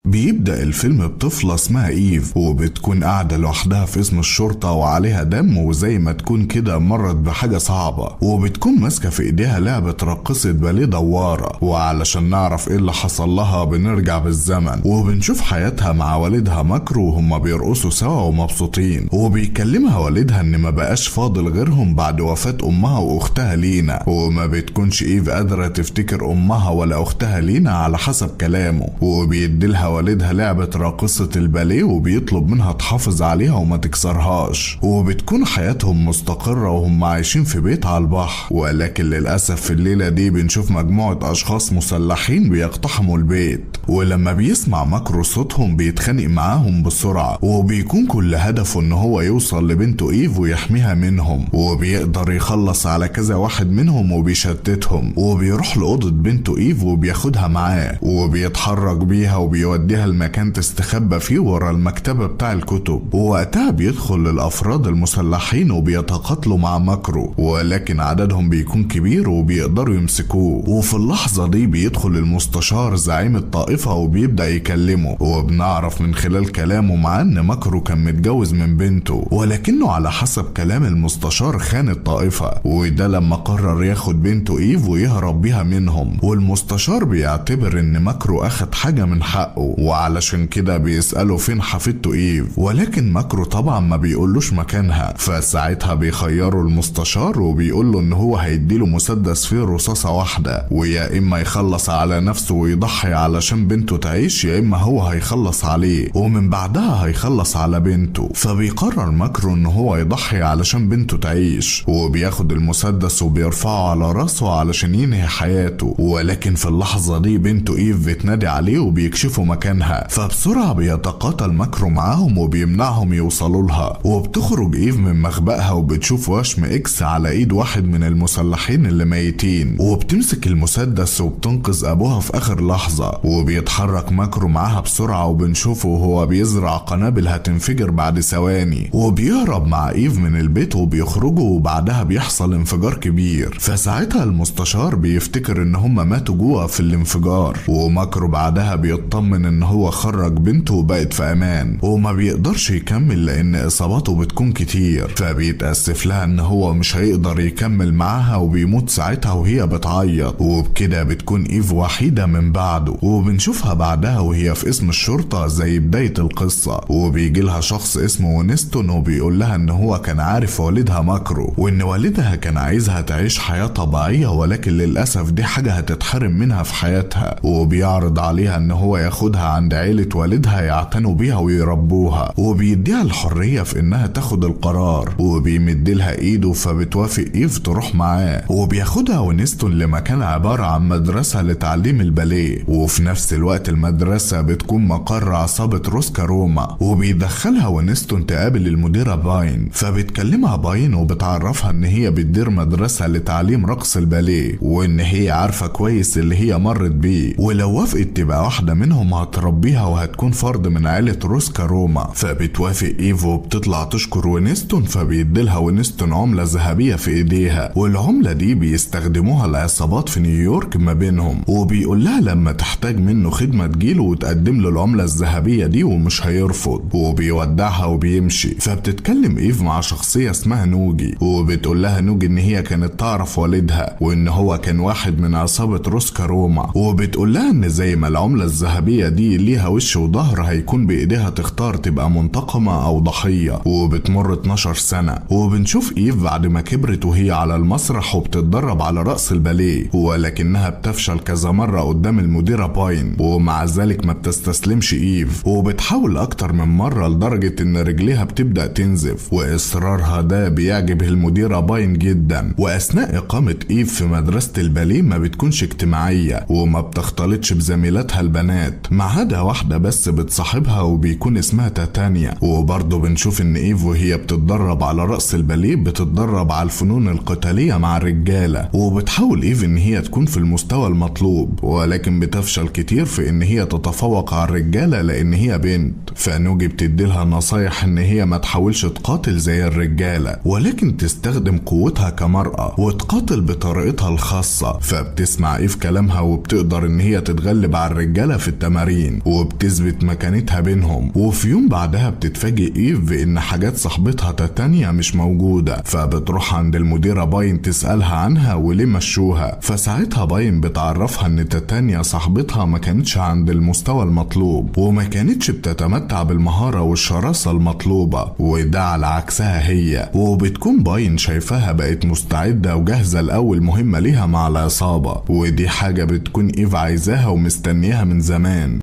بيبدأ الفيلم بطفلة اسمها إيف، وبتكون قاعدة لوحدها في اسم الشرطة وعليها دم، وزي ما تكون كده مرت بحاجة صعبة، وبتكون ماسكة في ايديها لعبة راقصة باليه دوارة. وعلشان نعرف ايه اللي حصل لها بنرجع بالزمن وبنشوف حياتها مع والدها ماكرو وهما بيرقصوا سوا ومبسوطين، وبيكلمها والدها ان ما بقاش فاضل غيرهم بعد وفاة امها واختها لينا، وما بتكونش إيف قادرة تفتكر امها ولا اختها لينا على حسب كلامه، وبيديلها والدها لعبة راقصة الباليه وبيطلب منها تحافظ عليها وما تكسرهاش، وبتكون حياتهم مستقرة وهم عايشين في بيت على البحر. ولكن للأسف في الليلة دي بنشوف مجموعة أشخاص مسلحين بيقتحموا البيت، ولما بيسمع ماكرو صوتهم بيتخانق معاهم بسرعة، وبيكون كل هدفه ان هو يوصل لبنته إيف ويحميها منهم، وبيقدر يخلص على كذا واحد منهم وبيشتتهم، وبيروح لأوضة بنته إيف وبياخدها معاه وبيتحرك بيها وبيوديها المكان تستخبى فيه ورا المكتبة بتاع الكتب. ووقتها بيدخل الأفراد المسلحين وبيتقاتلوا مع ماكرو، ولكن عددهم بيكون كبير وبيقدروا يمسكوه. وفي اللحظة دي بيدخل المستشار زعيم الطائفة وبيبدأ يكلمه، وبنعرف من خلال كلامه معاه ان ماكرو كان متجوز من بنته، ولكنه على حسب كلام المستشار خان الطائفة، وده لما قرر ياخد بنته إيف ويهرب بيها منهم. والمستشار بيعتبر ان ماكرو اخد حاجة من حقه، وعلشان كده بيسأله فين حفيدته إيف، ولكن ماكرو طبعا ما بيقولوش مكانها. فساعتها بيخيروا المستشار وبيقوله ان هو هيديله مسدس فيه رصاصة واحدة، ويا اما يخلص على نفسه ويضحي علشان بنته تعيش، يا اما هو هيخلص عليه ومن بعدها هيخلص على بنته. فبيقرر ماكرو ان هو يضحي علشان بنته تعيش، وبياخد المسدس وبيرفعه على راسه علشان ينهي حياته. ولكن في اللحظة دي بنته إيف بتنادي عليه وبيكشفوا مكانها، فبسرعة بيتقاتل ماكرو معاهم وبيمنعهم يوصلوا لها. وبتخرج إيف من مخبأها وبتشوف وشم إكس على إيد واحد من المسلحين اللي ميتين، وبتمسك المسدس وبتنقذ أبوها في آخر لحظة. وبيتحرك ماكرو معاها بسرعة وبنشوفه وهو بيزرع قنابل هتنفجر بعد ثواني، وبيهرب مع إيف من البيت وبيخرجوا، وبعدها بيحصل انفجار كبير. فساعتها المستشار بيفتكر ان هم ماتوا جوه في الانفجار، وماكرو بعدها بيطمن ان هو خرج بنته وبقت في امان، وما بيقدرش يكمل لان اصاباته بتكون كتير. فبيتأسف لها ان هو مش هيقدر يكمل معاها وبيموت ساعتها وهي بتعيط، وبكده بتكون إيف وحيدة من بعده. وبنشوفها بعدها وهي في اسم الشرطة زي بداية القصة، وبيجي لها شخص اسمه وينستون وبيقول لها ان هو كان عارف والدها ماكرو، وان والدها كان عايزها تعيش حياة طبيعية، ولكن للأسف دي حاجة هتتحرم منها في حياتها. وبيعرض عليها ان هو ياخدها عند عيلة والدها يعتنوا بيها ويربوها، وبيديها الحرية في انها تاخد القرار، وبيمدلها ايده فبتوافق إيف تروح معاه. وبياخدها وينستون لمكان عبارة عن مدرسة لتعليم الباليه، وفي نفس الوقت المدرسة بتكون مقر عصابة روسكا روما. وبيدخلها وينستون تقابل المديرة باين، فبتكلمها باين وبتعرفها ان هي بتدير مدرسة لتعليم رقص الباليه، وان هي عارفة كويس اللي هي مرت بيه، ولو وافقت تبقى واحدة منهم هتربيها وهتكون فرد من عائلة روسكا روما. فبتوافق إيف وبتطلع تشكر وينستون، فبيديلها وينستون عملة ذهبية في ايديها، والعملة دي بيستخدموها العصابات في نيويورك ما بينهم. وبيقول لها لما تحتاج منه خدمة تجيله وتقدم له العملة الذهبية دي ومش هيرفض، وبيودعها وبيمشي. فبتتكلم إيف مع شخصية اسمها نوجي، وبتقول لها نوجي ان هي كانت تعرف والدها وان هو كان واحد من عصابة روسكا روما، وبتقول لها ان زي ما العملة الذهبية دي ليها وش وظهر هيكون بايديها تختار تبقى منتقمة او ضحية. وبتمر 12 سنة وبنشوف إيف بعد ما كبرت وهي على المسرح وبتتدرب على رقص الباليه، ولكنها بتفشل كذا مرة قدام المديرة باين، ومع ذلك ما بتستسلمش إيف، وبتحاول اكتر من مرة لدرجة ان رجليها بتبدأ تنزف. واصرارها ده بيعجب المديرة باين جدا. واثناء اقامة إيف في مدرسة الباليه ما بتكونش اجتماعية وما بتختلطش بزميلاتها البنات، ما عدا واحدة بس بتصاحبها وبيكون اسمها تاتانيا. وبرضه بنشوف ان إيف وهي بتتدرب على رقص الباليه بتتدرب على الفنون القتالية مع الرجالة، وبتحاول إيف ان هي تكون في المستوى المطلوب، ولكن بتفشل كتير في ان هي تتفوق على الرجالة لان هي بنت. فنوجي بتديلها نصايح ان هي ما تحاولش تقاتل زي الرجالة، ولكن تستخدم قوتها كمرأة وتقاتل بطريقتها الخاصة. فبتسمع إيف كلامها وبتقدر ان هي تتغلب على الرجالة في التمارين. باين وبتثبت مكانتها بينهم. وفي يوم بعدها بتتفاجئ إيف بإن حاجات صاحبتها تيتانيا مش موجودة، فبتروح عند المديرة باين تسألها عنها وليه مشوها. فساعتها باين بتعرفها إن تيتانيا صاحبتها ما كانتش عند المستوى المطلوب وما كانتش بتتمتع بالمهارة والشراسة المطلوبة، وده على عكسها هي. وبتكون باين شايفاها بقت مستعدة وجاهزة لأول مهمة ليها مع العصابة، ودي حاجة بتكون إيف عايزاها ومستنياها من زمان.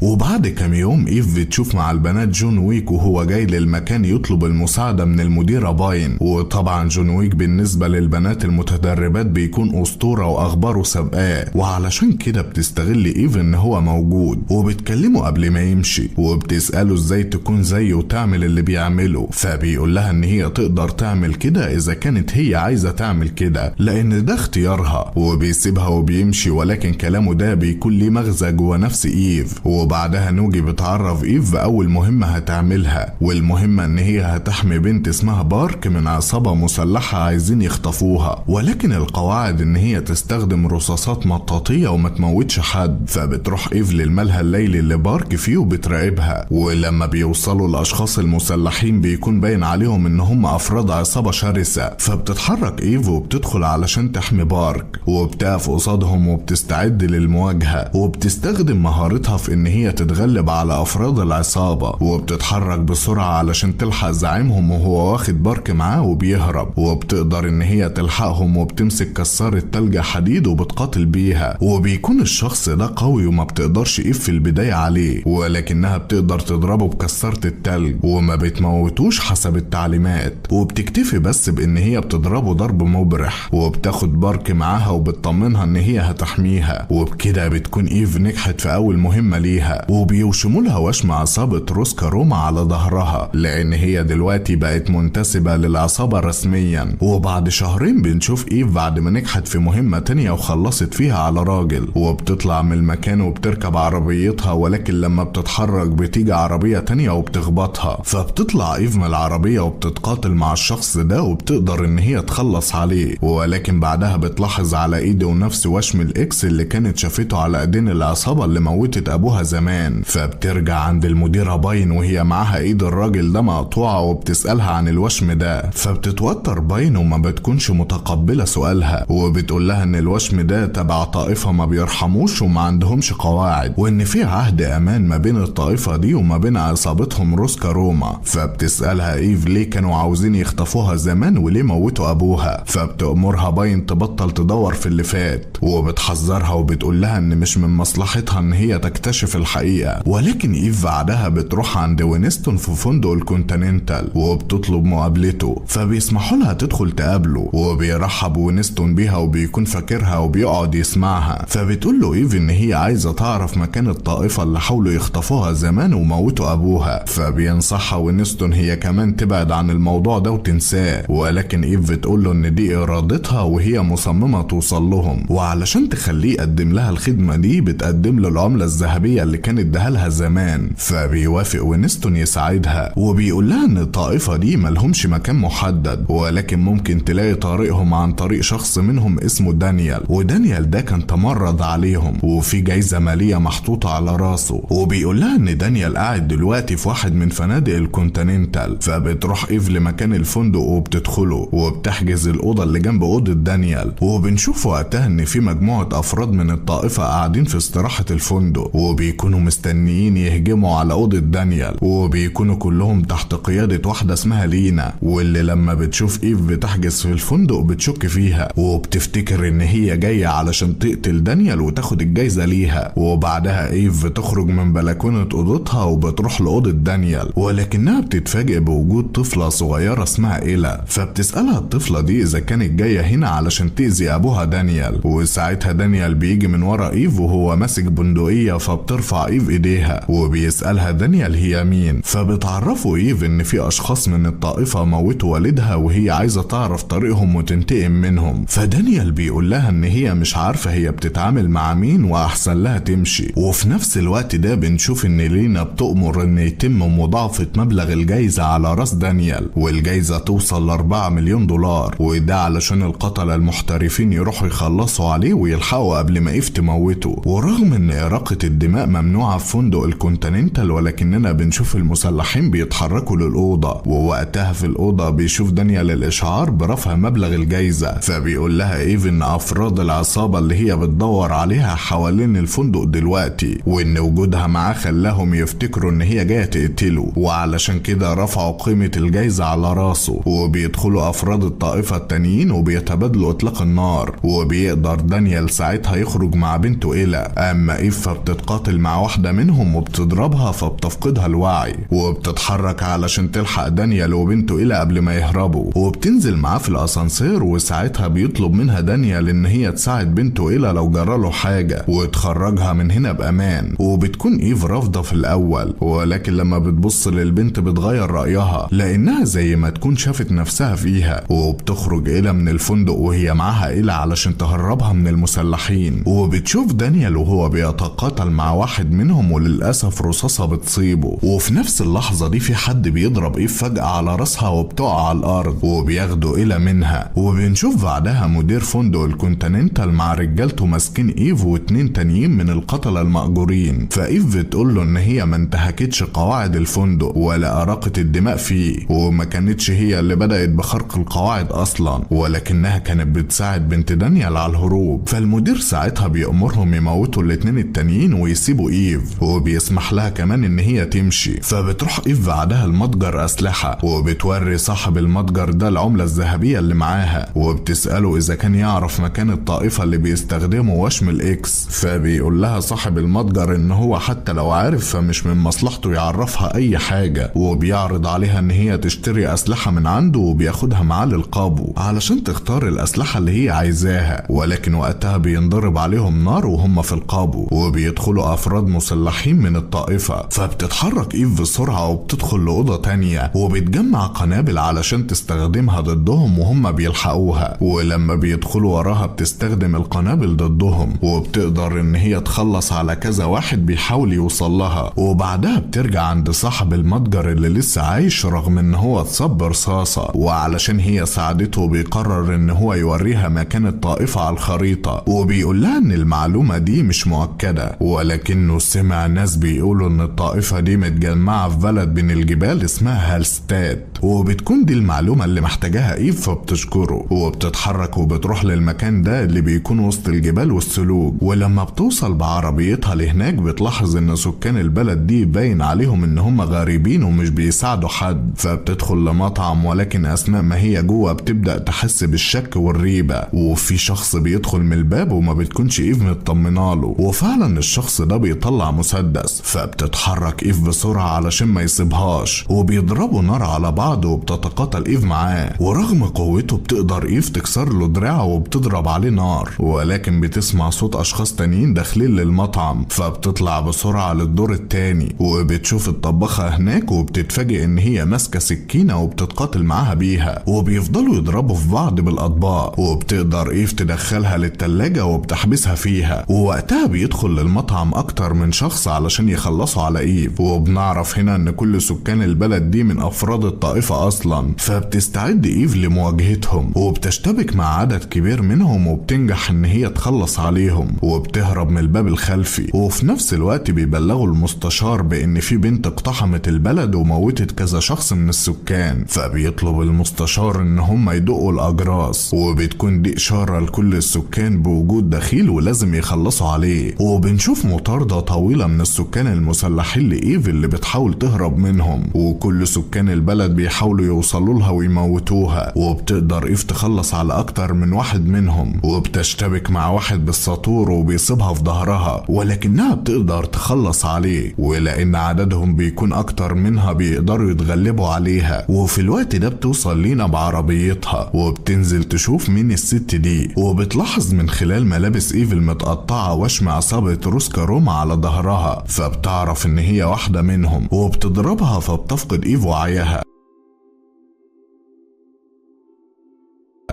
وبعد كام يوم إيف بتشوف مع البنات جون ويك وهو جاي للمكان يطلب المساعدة من المديرة باين. وطبعا جون ويك بالنسبة للبنات المتدربات بيكون أسطورة وأخباره سابقاه، وعلشان كده بتستغل إيف إن هو موجود وبتكلمه قبل ما يمشي وبتسأله إزاي تكون زيه وتعمل اللي بيعمله. فبيقول لها إن هي تقدر تعمل كده إذا كانت هي عايزة تعمل كده لأن ده اختيارها، وبيسيبها وبيمشي. ولكن كلامه ده بيكون ليه مغزى جوه نفس إيف. وبعدها نوجي بتعرف إيف بأول مهمة هتعملها، والمهمة إن هي هتحمي بنت اسمها بارك من عصابة مسلحة عايزين يخطفوها، ولكن القواعد إن هي تستخدم رصاصات مطاطية وما تموتش حد. فبتروح إيف للملهى الليلي اللي بارك فيه وبتراقبها، ولما بيوصلوا الأشخاص المسلحين بيكون باين عليهم إن هم أفراد عصابة شرسة. فبتتحرك إيف وبتدخل علشان تحمي بارك، وبتقف قصادهم وبتستعد للمواجهة، وبتستخدم مهارتها في إن هي تتغلب على أفراد العصابة، وبتتحرك بسرعة علشان تلحق زعيمهم وهو واخد بارك معاه وبيهرب. وبتقدر إن هي تلحقهم وبتمسك كسارة تلج حديد وبتقاتل بيها، وبيكون الشخص ده قوي وما بتقدرش إيف في البداية عليه، ولكنها بتقدر تضربه بكسارة التلج وما بتموتوش حسب التعليمات، وبتكتفي بس بإن هي بتضربه ضرب مبرح، وبتاخد بارك معاها وبتطمنها إن هي هتحميها. وبكده بتكون إيف نجحت في أول مهمة ليها، وبيوشموا لها وشم عصابة روسكا روما على ظهرها لأن هي دلوقتي بقت منتسبة للعصابة رسميا. وبعد شهرين بنشوف إيف بعد ما نجحت في مهمة تانية وخلصت فيها على راجل، وبتطلع من المكان وبتركب عربيتها، ولكن لما بتتحرك بتيجي عربية تانية وبتخبطها. فبتطلع إيف من العربية وبتتقاتل مع الشخص ده وبتقدر إن هي تخلص عليه، ولكن بعدها بتلاحظ على إيده ونفس وشم الإكس اللي كانت شافته على إيدين العصابة اللي موتت أبوها زمان. فبترجع عند المديرة باين وهي معاها ايد الراجل ده مقطوعة وبتسألها عن الوشم ده. فبتتوتر باين وما بتكونش متقبلة سؤالها، وبتقول لها ان الوشم ده تبع طائفة ما بيرحموش وما عندهمش قواعد، وان في عهد امان ما بين الطائفة دي وما بين عصابتهم روسكا روما. فبتسألها ايف ليه كانوا عاوزين يخطفوها زمان وليه موتوا ابوها. فبتأمرها باين تبطل تدور في اللي فات، وبتحذرها وبتقول لها ان مش من مصلحتها ان هي تكتشف الحقيقة. ولكن إيف بعدها بتروح عند وينستون في فندق الكونتيننتال وبتطلب مقابلته، فبيسمحوا لها تدخل تقابله، وبيرحب وينستون بيها وبيكون فاكرها وبيقعد يسمعها. فبتقول له إيف إن هي عايزة تعرف مكان الطائفة اللي حاولوا يخطفوها زمان وموتوا أبوها. فبينصحها وينستون هي كمان تبعد عن الموضوع ده وتنساه، ولكن إيف بتقول له إن دي إرادتها وهي مصممة توصل لهم، وعلشان تخليه يقدم لها الخدمة دي بتقدم له العملة الذهبية اللي كانت اداها لها زمان. فبيوافق وينستون يساعدها، وبيقول لها ان الطائفة دي ملهمش مكان محدد، ولكن ممكن تلاقي طريقهم عن طريق شخص منهم اسمه دانيال، ودانيال ده كان تمرد عليهم وفي جايزة مالية محطوطة على راسه. وبيقول لها ان دانيال قاعد دلوقتي في واحد من فنادق الكونتيننتال. فبتروح إيف لمكان الفندق وبتدخله وبتحجز الأوضة اللي جنب أوضة دانيال، وبنشوف وقتها ان في مجموعة أفراد من الطائفة قاعدين في استراحة الفندق وبيكونوا مستنيين يهجموا على أوضة دانيال، وبيكونوا كلهم تحت قيادة واحدة اسمها لينا، واللي لما بتشوف إيف بتحجز في الفندق بتشك فيها وبتفتكر ان هي جاية علشان تقتل دانيال وتاخد الجايزة ليها. وبعدها إيف بتخرج من بلكونة أوضتها وبتروح لأوضة دانيال، ولكنها بتتفاجئ بوجود طفلة صغيرة اسمها إيلا. فبتسألها الطفلة دي إذا كانت جاية هنا علشان تأذي أبوها دانيال، وساعتها دانيال بيجي من ورا إيف وهو ماسك بندقية، فبترفع ايف ايديها وبيسألها دانيال هي مين، فبتعرفوا ايف ان في اشخاص من الطائفة موتوا والدها وهي عايزة تعرف طريقهم وتنتقم منهم. فدانيال بيقول لها ان هي مش عارفة هي بتتعامل مع مين واحسن لها تمشي. وفي نفس الوقت ده بنشوف ان لينا بتؤمر ان يتم مضاعفة مبلغ الجايزة على راس دانيال، والجايزة توصل ل4 مليون دولار، وده علشان القتلة المحترفين يروحوا يخلصوا عليه ويلحقوا قبل ما ايف تموته. ورغم ان اراقة الدماء ممنوعة في فندق الكونتيننتال، ولكننا بنشوف المسلحين بيتحركوا للأوضة، ووقتها في الأوضة بيشوف دانيال الإشعار برفع مبلغ الجايزة. فبيقول لها ايف ان افراد العصابة اللي هي بتدور عليها حوالين الفندق دلوقتي، وان وجودها معاه خلاهم يفتكروا ان هي جاية تقتله، وعلشان كده رفعوا قيمة الجايزة على راسه. وبيدخلوا افراد الطائفة التانيين وبيتبادلوا اطلاق النار، وبيقدر دانيال ساعتها يخرج مع بنته إيلا. اما ايف فبتتقاتل مع واحدة منهم وبتضربها فبتفقدها الوعي، وبتتحرك علشان تلحق دانيال وبنته إيلا قبل ما يهربوا، وبتنزل معاه في الاسانسير. وساعتها بيطلب منها دانيال ان هي تساعد بنته إيلا لو جراله حاجة وتخرجها من هنا بامان. وبتكون ايف رافضة في الاول، ولكن لما بتبص للبنت بتغير رأيها لانها زي ما تكون شافت نفسها فيها. وبتخرج إيلا من الفندق وهي معاها إيلا علشان تهربها من المسلحين. وبتشوف دانيال وهو بيتقاتل مع واحد منهم، وللأسف رصاصة بتصيبه. وفي نفس اللحظة دي في حد بيضرب ايف فجأة على راسها وبتقع على الارض، وبياخدوا إيلا منها. وبنشوف بعدها مدير فندق الكونتيننتال مع رجالته ماسكين ايف واتنين تانيين من القتلة المأجورين. فايف بتقول له ان هي ما انتهكتش قواعد الفندق ولا اراقت الدماء فيه، وما كانتش هي اللي بدأت بخرق القواعد اصلا، ولكنها كانت بتساعد بنت دانيال على الهروب. فالمدير ساعتها بيأمرهم يموتوا الاتنين التانيين ويسيبوا ايف، وبيسمح لها كمان ان هي تمشي. فبتروح ايف بعدها المتجر اسلحة، وبتوري صاحب المتجر ده العملة الذهبية اللي معاها، وبتسأله اذا كان يعرف مكان الطائفة اللي بيستخدموا وشم الاكس. فبيقول لها صاحب المتجر ان هو حتى لو عارف فمش من مصلحته يعرفها اي حاجة، وبيعرض عليها ان هي تشتري اسلحة من عنده، وبياخدها معاه للقابو علشان تختار الاسلحة اللي هي عايزاها. ولكن وقتها بينضرب عليهم نار وهم في القابو، وبيدخلوا افراد مسلحين من الطائفة. فبتتحرك ايف بسرعة وبتدخل لأوضة تانية، وبتجمع قنابل علشان تستخدمها ضدهم وهم بيلحقوها. ولما بيدخلوا وراها بتستخدم القنابل ضدهم، وبتقدر ان هي تخلص على كذا واحد بيحاول يوصل لها. وبعدها بترجع عند صاحب المتجر اللي لسه عايش رغم ان هو اتصاب برصاصة، وعلشان هي ساعدته بيقرر ان هو يوريها مكان الطائفة على الخريطة. وبيقول لها ان المعلومة دي مش مؤكدة، ولكنه سمع ناس بيقولوا ان الطائفة دي متجمعة في بلد بين الجبال اسمها هالستاد، وبتكون دي المعلومة اللي محتاجاها ايف. فبتشكره وبتتحرك وبتروح للمكان ده اللي بيكون وسط الجبال والسلوج. ولما بتوصل بعربيتها لهناك بتلاحظ ان سكان البلد دي باين عليهم ان هم غريبين ومش بيساعدوا حد. فبتدخل لمطعم، ولكن اثناء ما هي جوه بتبدأ تحس بالشك والريبة، وفي شخص بيدخل من الباب وما بتكونش ايف مطمنه له، وفعلا الشخص ده بيطلع مسدس. فبتتحرك ايف بسرعة علشان ما يصيبهاش، وبيضربوا نار على بعض وبتتقاتل ايف معاه. ورغم قوته بتقدر ايف تكسر له دراعه وبتضرب عليه نار، ولكن بتسمع صوت اشخاص تانيين داخلين للمطعم. فبتطلع بسرعة للدور التاني، وبتشوف الطباخة هناك وبتتفاجئ ان هي ماسكة سكينة وبتتقاتل معاها بيها، وبيفضلوا يضربوا في بعض بالاطباق. وبتقدر ايف تدخلها للتلاجة وبتحبسها فيها. ووقتها بيدخل للمطعم اكتر من شخص علشان يخلصوا على ايف، وبنعرف هنا ان كل سكان البلد دي من افراد الطائفة اصلا. فبتستعد ايف لمواجهتهم، وبتشتبك مع عدد كبير منهم، وبتنجح ان هي تخلص عليهم وبتهرب من الباب الخلفي. وفي نفس الوقت بيبلغوا المستشار بان في بنت اقتحمت البلد وموتت كذا شخص من السكان. فبيطلب المستشار ان هم يدقوا الاجراس، وبتكون دي اشارة لكل السكان بوجود دخيل ولازم يخلصوا عليه. وبنشوف مطاردة طويلة من السكان المسلحين لإيف اللي بتحاول تهرب منهم، وكل سكان البلد بيحاولوا يوصلوا لها ويموتوها. وبتقدر إيف تخلص على اكتر من واحد منهم، وبتشتبك مع واحد بالساطور وبيصيبها في ظهرها، ولكنها بتقدر تخلص عليه. ولان عددهم بيكون اكتر منها بيقدروا يتغلبوا عليها. وفي الوقت ده بتوصل لينا بعربيتها، وبتنزل تشوف مين الست دي، وبتلاحظ من خلال ملابس إيف المتقطعة وشم عصابة روسكا روما على ظهرها، فبتعرف ان هي واحدة منهم وبتضربها، فبتفقد ايف وعيها.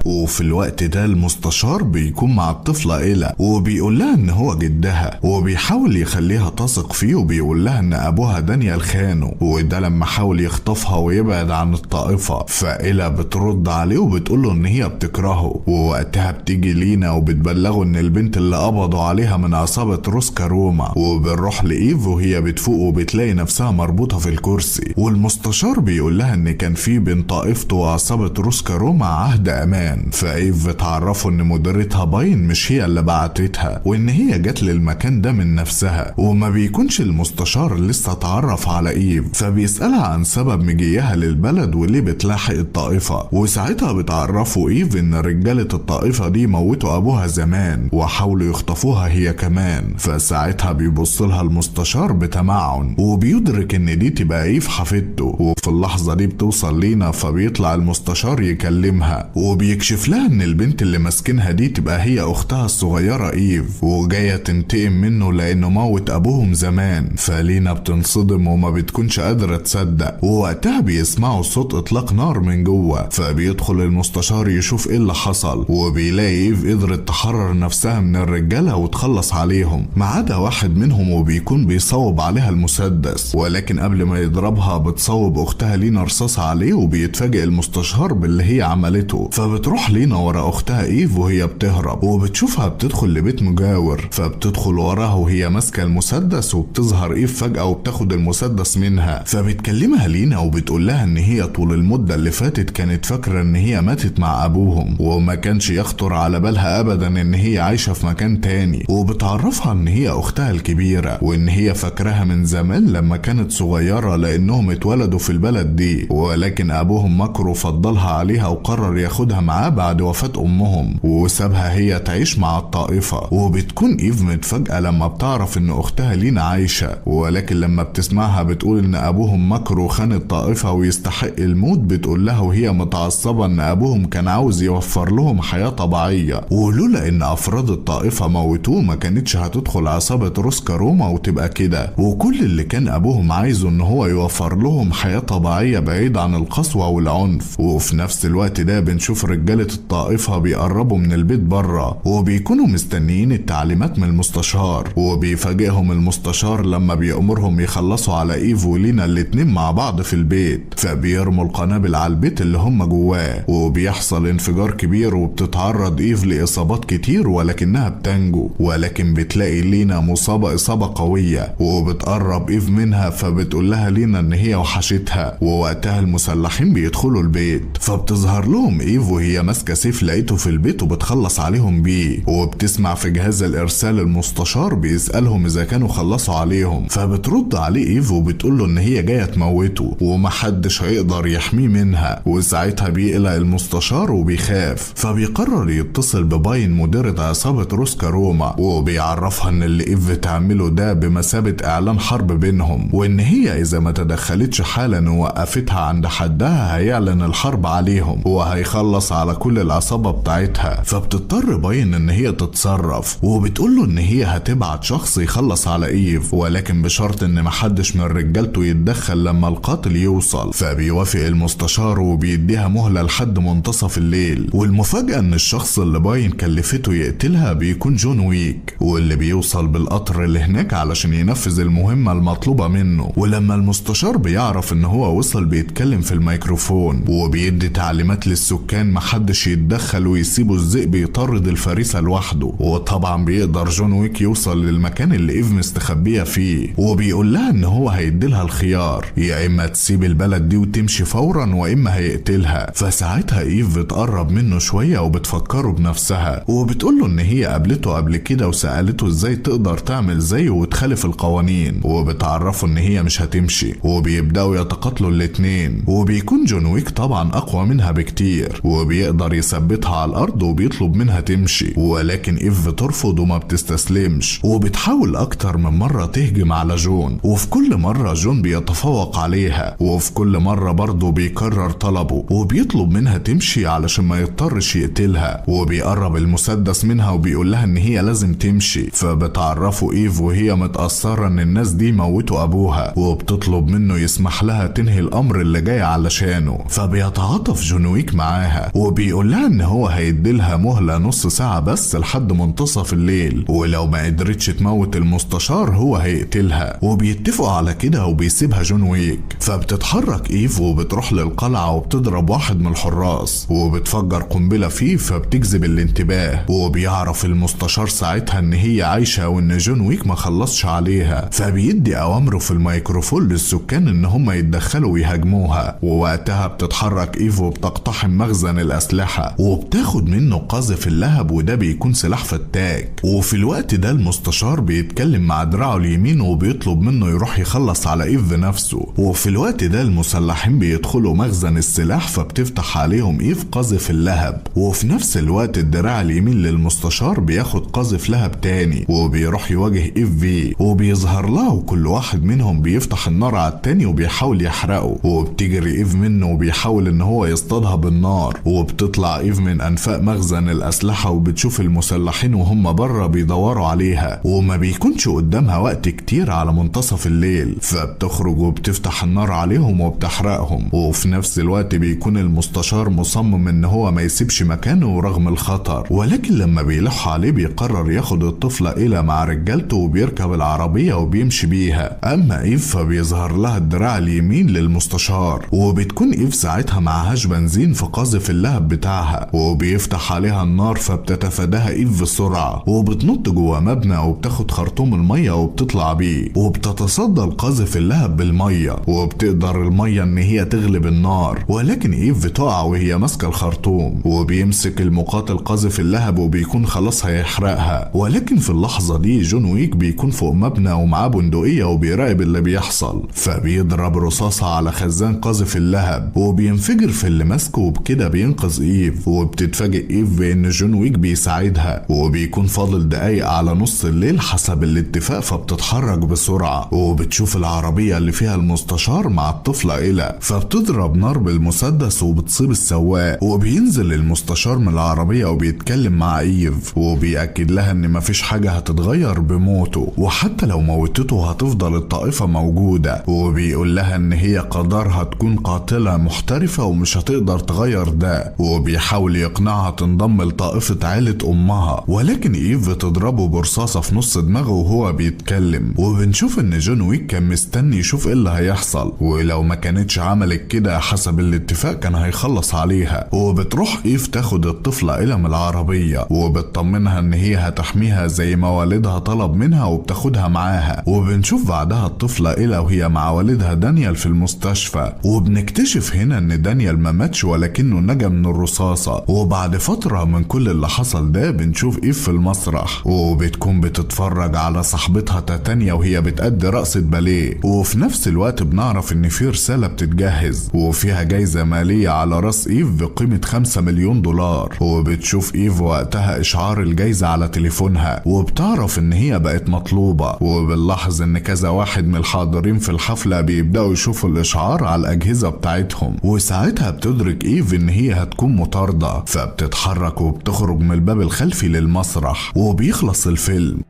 وفي الوقت ده المستشار بيكون مع الطفلة إيلا وبيقول لها ان هو جدها، وبيحاول يخليها تثق فيه، وبيقول لها ان ابوها دانيال خانه، وده لما حاول يخطفها ويبعد عن الطائفة. فإيلا بترد عليه وبتقول له ان هي بتكرهه. ووقتها بتيجي لينا وبتبلغه ان البنت اللي قبضوا عليها من عصابة روسكا روما، وبنروح لإيف وهي بتفوق وبتلاقي نفسها مربوطة في الكرسي. والمستشار بيقول لها ان كان في بين طائفته وعصابة روسكا روما عهد امان، فايف بتعرفه ان مديرتها باين مش هي اللي بعتتها، وان هي جت للمكان ده من نفسها. وما بيكونش المستشار لسه اتعرف على ايف، فبيسألها عن سبب مجيها للبلد وليه بتلاحق الطائفة. وساعتها بتعرفه ايف ان رجالة الطائفة دي موتوا ابوها زمان وحاولوا يخطفوها هي كمان. فساعتها بيبص لها المستشار بتمعن، وبيدرك ان دي تبقى ايف حفيدته. وفي اللحظة دي بتوصل لينا، فبيطلع المستشار يكلمها وبيكشف لها ان البنت اللي ماسكينها دي تبقى هي اختها الصغيرة ايف، وجاية تنتقم منه لانه موت ابوهم زمان. فلينا بتنصدم وما بتكونش قادرة تصدق. ووقتها بيسمعوا صوت اطلاق نار من جوه، فبيدخل المستشار يشوف ايه اللي حصل، وبيلاقي ايف قدرت تحرر نفسها من الرجالة وتخلص عليهم ما عدا واحد منهم، وبيكون بيصوب عليها المسدس. ولكن قبل ما يضربها بتصوب اختها لينا رصاص عليه، وبيتفاجئ المستشار باللي هي عملته. فبتروح لينا ورا اختها ايف وهي بتهرب، وبتشوفها بتدخل لبيت مجاور، فبتدخل وراها وهي ماسكه المسدس. وبتظهر ايف فجأة وبتاخد المسدس منها، فبتكلمها لينا وبتقول لها ان هي طول المدة اللي فاتت كانت فاكرة ان هي ماتت مع ابوهم، وما كانش يخطر على بالها ابدا ان هي عايشة في مكان تاني. وبتعرفها ان هي اختها الكبيرة، وان هي فاكراها من زمان لما كانت صغيرة لانهم اتولدوا في البلد دي، ولكن ابوهم مكرو فضلها عليها وقرر ياخدها معاه بعد وفاة امهم، وسابها هي تعيش مع الطائفة. وبتكون ايف متفاجئة لما بتعرف ان اختها لينا عايشة، ولكن لما بتسمعها بتقول ان ابوهم مكرو خان الطائفة ويستحق الموت، بتقول لها وهي متعصبة ان ابوهم كان عاوز يوفر لهم حياة طبيعية، ولولا ان افراد الطائفة موتوه ما كانتش هتدخل عصابة روسكا روما وتبقى كده. وكل اللي كان ابوهم عايزه ان هو يوفر لهم حياة طبيعية بعيد عن القسوة والعنف. وفي نفس الوقت ده بنشوف رجالة الطائفة بيقربوا من البيت بره، وبيكونوا مستنيين التعليمات من المستشار. وبيفاجئهم المستشار لما بيأمرهم يخلصوا على ايف ولينا الاتنين مع بعض في البيت، فبيرموا القنابل على البيت اللي هم جواه، وبيحصل انفجار كبير وبتتعرض ايف لإصابات كتير ولكنها بتنجو. ولكن بتلاقي لينا مصابة إصابة قوية، وبتقرب ايف منها، فبتقول لها لينا ان هي وحشتها. ووقتها المسلحين بيدخلوا البيت، فبتظهر لهم ايف وهي ماسكه سيف لقيته في البيت وبتخلص عليهم بيه. وبتسمع في جهاز الارسال المستشار بيسالهم اذا كانوا خلصوا عليهم، فبترد عليه ايف وبتقول له ان هي جايه تموته ومحدش هيقدر يحميه منها. وساعتها بيقلق المستشار وبيخاف، فبيقرر يتصل بباين مديرة عصابة روسكا روما، وبيعرفها ان اللي ايف بتعمله ده بمثابة اعلان حرب بينهم، وان هي اذا ما تدخلتش حالا ووقفتها عند حدها هيعلن الحرب عليهم وهيخلص على كل العصابة بتاعتها. فبتضطر باين ان هي تتصرف، وبتقوله ان هي هتبعت شخص يخلص على ايف، ولكن بشرط ان محدش من رجالته يتدخل لما القاتل يوصل. فبيوافق المستشار وبيديها مهلة لحد منتصف الليل. والمفاجأة ان الشخص اللي باين كلفته يقتلها بيكون جون ويك، واللي بيوصل بالقطر اللي هناك علشان ينفذ المهمة المطلوبة منه. ولما المستشار بيعرف ان هو وصل بيتكلم في الميكروفون وبيدي تعليمات للسكان محدش يتدخل ويسيبوا الذئب يطرد الفريسة لوحده. وطبعا بيقدر جون ويك يوصل للمكان اللي ايف مستخبية فيه، وبيقول لها ان هو هيديلها الخيار، يا اما تسيب البلد دي وتمشي فورا واما هيقتلها. فساعتها ايف بتقرب منه شوية وبتفكره بنفسها، وبتقول له ان هي قابلته قبل كده وسألته ازاي تقدر تعمل زيه وتخالف القوانين، وبتعرفه ان هي مش هتمشي. وبيبدأوا يتقاتلوا الاتنين، وبيكون جون ويك طبعا اقوى منها بكتير، وبيقدر بيقدر يثبتها على الارض وبيطلب منها تمشي، ولكن ايف بترفض وما بتستسلمش وبتحاول اكتر من مرة تهجم على جون، وفي كل مرة جون بيتفوق عليها، وفي كل مرة برضه بيكرر طلبه وبيطلب منها تمشي علشان ما يضطرش يقتلها، وبيقرب المسدس منها وبيقول لها ان هي لازم تمشي. فبتعرفه ايف وهي متأثرة ان الناس دي موتوا ابوها، وبتطلب منه يسمح لها تنهي الامر اللي جاي علشانه. فبيتعاطف جون ويك معاها وبيقول لها ان هو هيديلها مهلة نص ساعة بس لحد منتصف الليل، ولو ما قدرتش تموت المستشار هو هيقتلها، وبيتفقوا على كده وبيسيبها جون ويك. فبتتحرك ايف وبتروح للقلعة وبتضرب واحد من الحراس وبتفجر قنبلة فيه فبتجذب الانتباه، وبيعرف المستشار ساعتها ان هي عايشة وان جون ويك ما خلصش عليها، فبيدي اوامره في الميكروفون للسكان ان هم يتدخلوا ويهاجموها. ووقتها بتتحرك ايف وبتقتحم مخزن الاسلحة وبتاخد منه قاذف اللهب، وده بيكون سلاح فتاك. وفي الوقت ده المستشار بيتكلم مع دراعه اليمين وبيطلب منه يروح يخلص على ايف بنفسه. وفي الوقت ده المسلحين بيدخلوا مخزن السلاح فبتفتح عليهم ايف قاذف اللهب، وفي نفس الوقت الدراع اليمين للمستشار بياخد قاذف لهب تاني وبيروح يواجه ايف بيه، وبيظهر له وكل واحد منهم بيفتح النار على التاني وبيحاول يحرقه، وبتجري ايف منه وبيحاول ان هو يصطادها بالنار. وبتطلع ايف من انفاق مخزن الاسلحة وبتشوف المسلحين وهم بره بيدوروا عليها، وما بيكونش قدامها وقت كتير على منتصف الليل، فبتخرج وبتفتح النار عليهم وبتحرقهم. وفي نفس الوقت بيكون المستشار مصمم ان هو ما يسيبش مكانه رغم الخطر، ولكن لما بيلح عليه بيقرر ياخد الطفلة إلى مع رجالته وبيركب العربية وبيمشي بيها. اما ايف فبيظهر لها الدراع اليمين للمستشار، وبتكون ايف ساعتها معهاش بنزين في قاذف اللهب بتاعها، وبيفتح عليها النار فبتتفاداها ايف بسرعة وبتنط جوه مبنى وبتاخد خرطوم المية وبتطلع بيه، وبتتصدى لقاذف اللهب بالمية، وبتقدر المية ان هي تغلب النار، ولكن ايف بتقع وهي ماسكة الخرطوم، وبيمسك المقاتل قاذف اللهب وبيكون خلاص هيحرقها. ولكن في اللحظة دي جون ويك بيكون فوق مبنى ومعاه بندقية وبيراقب اللي بيحصل، فبيضرب رصاصة على خزان قاذف اللهب وبينفجر في اللي ماسكه، وبكده بينقذ ايف. وبتتفاجئ ايف بان جون ويك بيساعدها، وبيكون فاضل دقايق على نص الليل حسب الاتفاق، فبتتحرك بسرعة وبتشوف العربية اللي فيها المستشار مع الطفلة إلى، فبتضرب نار بالمسدس وبتصيب السواق، وبينزل المستشار من العربية وبيتكلم مع ايف وبيأكد لها ان مفيش حاجة هتتغير بموته، وحتى لو موتته هتفضل الطائفة موجودة، وبيقول لها ان هي قدرها تكون قاتلة محترفة ومش هتقدر تغير ده، وبيحاول يقنعها تنضم لطائفة عيلة امها، ولكن ايف بتضربه برصاصة في نص دماغه وهو بيتكلم. وبنشوف ان جون ويك كان مستني يشوف ايه اللي هيحصل، ولو ما كانتش عملت كده حسب الاتفاق كان هيخلص عليها. وبتروح ايف تاخد الطفلة إلى من العربية وبتطمنها ان هي هتحميها زي ما والدها طلب منها، وبتاخدها معاها. وبنشوف بعدها الطفلة إلى وهي مع والدها دانيال في المستشفى، وبنكتشف هنا ان دانيال ما ماتش ولكنه نجا من الرصاصة. وبعد فترة من كل اللي حصل ده بنشوف ايف في المسرح وبتكون بتتفرج على صاحبتها تاتانيا وهي بتأدي رقصة باليه، وفي نفس الوقت بنعرف ان في رسالة بتتجهز وفيها جايزة مالية على راس ايف بقيمة 5 مليون دولار. وبتشوف ايف وقتها اشعار الجايزة على تليفونها وبتعرف ان هي بقت مطلوبة، وبنلاحظ ان كذا واحد من الحاضرين في الحفلة بيبدأوا يشوفوا الاشعار على الاجهزة بتاعتهم، وساعتها بتدرك ايف ان هي هتكون مطاردة، فبتتحرك وبتخرج من الباب الخلفي للمسرح. وبيخلص الفيلم.